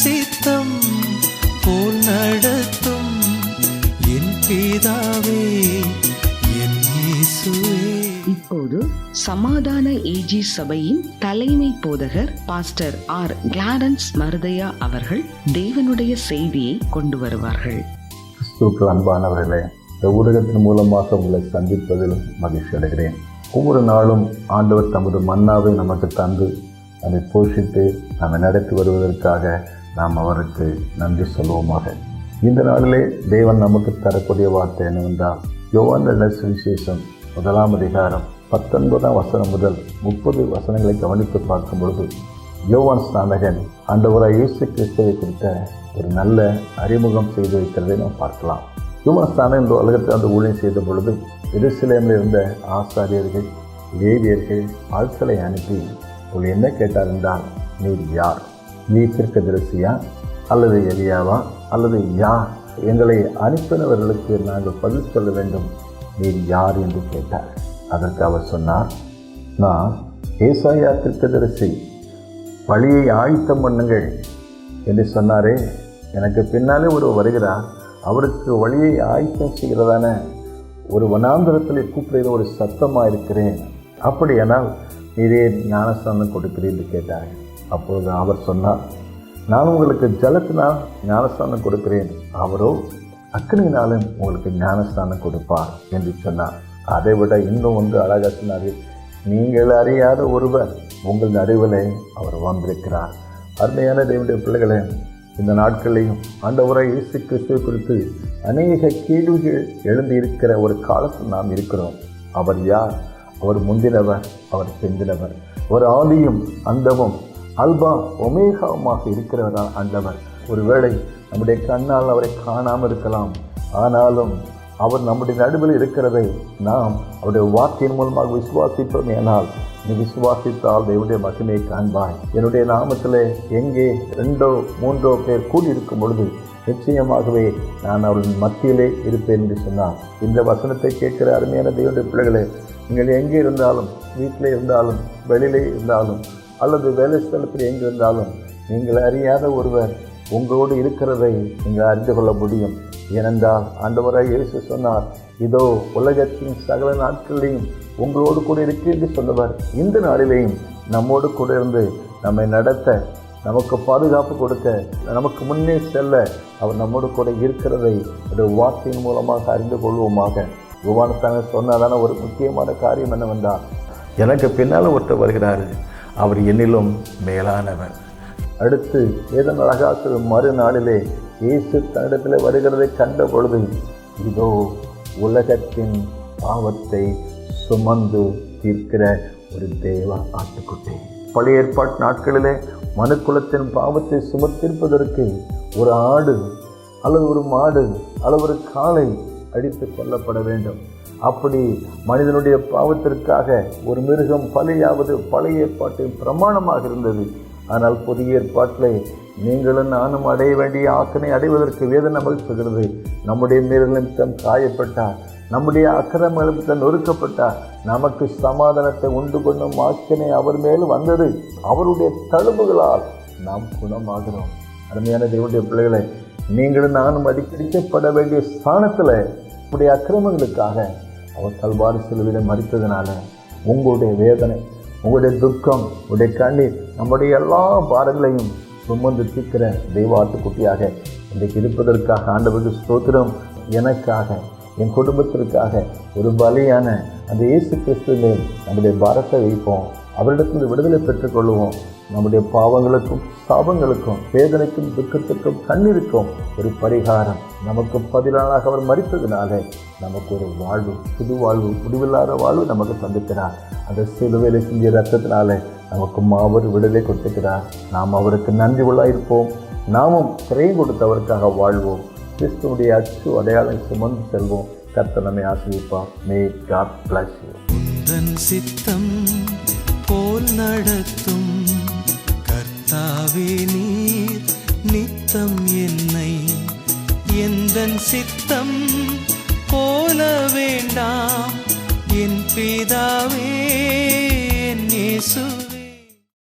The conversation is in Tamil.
சித்தம் போல் நடத்தும் என் பிதாவே, என் இயேசுவே. இப்போது சமாதான ஏஜி சபையின் தலைமை போதகர் பாஸ்டர் ஆர். கிளாரன்ஸ் மருதையா அவர்கள் தேவனுடைய செய்தியை கொண்டு வருவார்கள். கிறிஸ்துவுக்கு அன்பானவர்களே, இந்த ஊடகத்தின் மூலமாக உங்களை சந்திப்பதிலும் மகிழ்ச்சி அடைகிறேன். ஒவ்வொரு நாளும் ஆண்டவர் தமது மன்னாவை நமக்கு தந்து நம்மை போஷித்து நம்மை நடத்தி வருவதற்காக நாம் அவருக்கு நன்றி சொல்வோமாக. இந்த நாளிலே தேவன் நமக்கு தரக்கூடிய வார்த்தை என்னவென்றால், யோவான் எழுதின சுவிசேஷம் 1 அதிகாரம் 19 வசனம் முதல் 30 வசனங்களை கவனித்து பார்க்கும் பொழுது, யோவான் ஸ்நானகன் ஆண்டவராய் இயேசு கிறிஸ்துவை குறித்த ஒரு நல்ல அறிமுகம் செய்து வைக்கிறதை நாம் பார்க்கலாம். யோவான் ஸ்நானகன் இந்த உலகத்தில் அந்த ஊழியம் செய்த பொழுது எருசலேமில் இருந்த ஆசாரியர்கள், லேவியர்கள் ஆட்களை அனுப்பி அவள் என்ன கேட்டார் என்றால், நீர் யார்? நீர் தீர்க்கதரிசியா அல்லது எலியாவா அல்லது யார்? எங்களை அனுப்பினவர்களுக்கு நாங்கள் பதில் சொல்ல வேண்டும், நீர் யார் என்று கேட்டார். அதற்கு அவர் சொன்னார், நான் ஏசாயா தீர்க்கதரிசி, வழியை ஆயத்தம் பண்ணுங்கள் என்று சொன்னாரே. எனக்கு பின்னாலே ஒரு வருகிறார், அவருக்கு வழியை ஆயத்தம் செய்கிறதான ஒரு வனாந்தரத்தில் கூப்பிடுகிற ஒரு சத்தமாக இருக்கிறேன். அப்படியானால் நீரே ஞானஸ்தானம் கொடுக்கிறேன் என்று கேட்டார்கள். அப்பொழுது அவர் சொன்னார், நான் உங்களுக்கு ஜலத்தினால் ஞானஸ்தானம் கொடுக்கிறேன், அவரோ அக்கினியினாலும் உங்களுக்கு ஞானஸ்தானம் கொடுப்பார் என்று சொன்னார். அதை விட இன்னும் ஒன்று அழகாக சொன்னார்கள், நீங்கள் அறியாத ஒருவர் உங்கள் நடுவிலே அவர் வந்திருக்கிறார். அருமையான தேவனுடைய பிள்ளைகளே, இந்த நாட்களையும் ஆண்டவராய் இயேசு கிறிஸ்துவை குறித்து அநேக கேள்விகள் எழுந்து இருக்கிற ஒரு காலத்தில் நாம் இருக்கிறோம். அவர் யார்? அவர் முந்தினவர், அவர் பிந்தினவர், ஒரு ஆதியும் அந்தமும் அல்பா ஒமேகாவுமாக இருக்கிறவரால் ஆண்டவர். ஒருவேளை நம்முடைய கண்ணால் அவரை காணாமல் இருக்கலாம், ஆனாலும் அவர் நம்முடைய நடுவில் இருக்கிறதை நாம் அவருடைய வார்த்தையின் மூலமாக விசுவாசிப்போம். ஏனால் நீ விசுவாசித்தால் தேவனுடைய மகிமையை காண்பாய். என்னுடைய நாமத்திலே எங்கே 2 or 3 பேர் கூடியிருக்கும் பொழுது நிச்சயமாகவே நான் அவர்களின் மத்தியிலே இருப்பேன் என்று சொன்னார். இந்த வசனத்தை கேட்கிற அருமையான தேவனுடைய பிள்ளைகளே, நீங்கள் எங்கே இருந்தாலும், வீட்டிலே இருந்தாலும், வெளியிலே இருந்தாலும் அல்லது வேலை ஸ்தலத்தில் எங்கே இருந்தாலும், நீங்கள் அறியாத ஒருவர் உங்களோடு இருக்கிறதை நீங்கள் அறிந்து கொள்ள முடியும். ஏனென்றால் ஆண்டவராய் இயேசு சொன்னார், இதோ உலகத்தின் சகல நாட்களிலையும் உங்களோடு கூட இருக்கு என்று சொன்னவர் இந்த நாளிலேயும் நம்மோடு கூட இருந்து நம்மை நடத்த, நமக்கு பாதுகாப்பு கொடுக்க, நமக்கு முன்னே செல்ல அவர் நம்மோடு கூட இருக்கிறதை ஒரு வார்த்தையின் மூலமாக அறிந்து கொள்வோமாக. யோவான் சொன்னதான ஒரு முக்கியமான காரியம் என்னவென்றால், எனக்கு பின்னால் ஒருத்தர் வருகிறார், அவர் என்னிலும் மேலானவர். அடுத்து வேதம் அழகாக மறுநாளிலே இயேசு தன்னிடத்தில் வருகிறதை கண்ட பொழுது, இதோ உலகத்தின் பாவத்தை சுமந்து தீர்க்கிற ஒரு தேவ ஆட்டுக்குட்டி. பழைய ஏற்பாட்டு நாட்களிலே மனுக்குலத்தின் பாவத்தை சுமத்திருப்பதற்கு ஒரு ஆடு அல்லது ஒரு மாடு அல்லது ஒரு காளை அடித்து கொல்லப்பட வேண்டும். அப்படி மனிதனுடைய பாவத்திற்காக ஒரு மிருகம் பலியாவது பழைய ஏற்பாட்டின் பிரமாணமாக இருந்தது. ஆனால் புதிய ஏற்பாட்டிலே நீங்களும் நானும் அடைய வேண்டிய ஆக்கினை அடைவதற்கு வேதம் நமக்கு சொல்கிறது, நம்முடைய மீறல் நிமித்தம் காயப்பட்டார், நம்முடைய அக்கிரம நிமித்தம் நொறுக்கப்பட்டார், நமக்கு சமாதானத்தை உண்டு பண்ணும் ஆக்கினை அவர் மேல் வந்தது, அவருடைய தழும்புகளால் நாம் குணமாகிறோம். அருமையான தேவனுடைய பிள்ளைகளை, நீங்களும் நானும் அடிக்கடிக்கப்பட வேண்டிய ஸ்தானத்தில் உங்களுடைய அக்கிரமங்களுக்காக அவர் கல்வாரி சிலுவையில் மரித்ததுனால உங்களுடைய வேதனை, உங்களுடைய துக்கம், உங்களுடைய கண்ணீர், நம்முடைய எல்லா பாரங்களையும் சுமந்து தீர்க்கிற தெய்வாட்டுக்குட்டியாக இன்றைக்கு இருப்பதற்காக ஆண்டவருக்கு ஸ்தோத்திரம். எனக்காக, என் குடும்பத்திற்காக ஒரு பலியான அந்த இயேசு கிறிஸ்துவை நம்முடைய பாரத்தை வைப்போம். அவரிடத்தில் விடுதலை பெற்றுக்கொள்வோம். நம்முடைய பாவங்களுக்கும் சாபங்களுக்கும் வேதனைக்கும் துக்கத்துக்கும் கண்ணீருக்கும் ஒரு பரிகாரம் நமக்கு பதிலாக அவர் மரித்ததுனால நமக்கு ஒரு வாழ்வு, புது வாழ்வு, முடிவில்லாத வாழ்வு நமக்கு தந்திருக்கிறார். அந்த சிலுவையில் செஞ்ச ரத்தத்தினால நமக்கு மாபெரும் விடுதலை கொடுத்துக்கிறார். நாம் அவருக்கு நன்றி உள்ளாயிருப்போம். நாமும் சிறையும் கொடுத்தவருக்காக வாழ்வோம். கிறிஸ்துவுடைய அச்சு அடையாளம் சுமந்து செல்வோம். கர்த்தர் நம்மை ஆசீர்வதிப்பார். May God bless you. உந்தன் சித்தம் போல் நடத்தும் கர்த்தாவே, நீர் நித்தம் என்னை எந்தன் சித்தம் போல வேண்டாம் என் பிதாவே, என் இயேசுவே.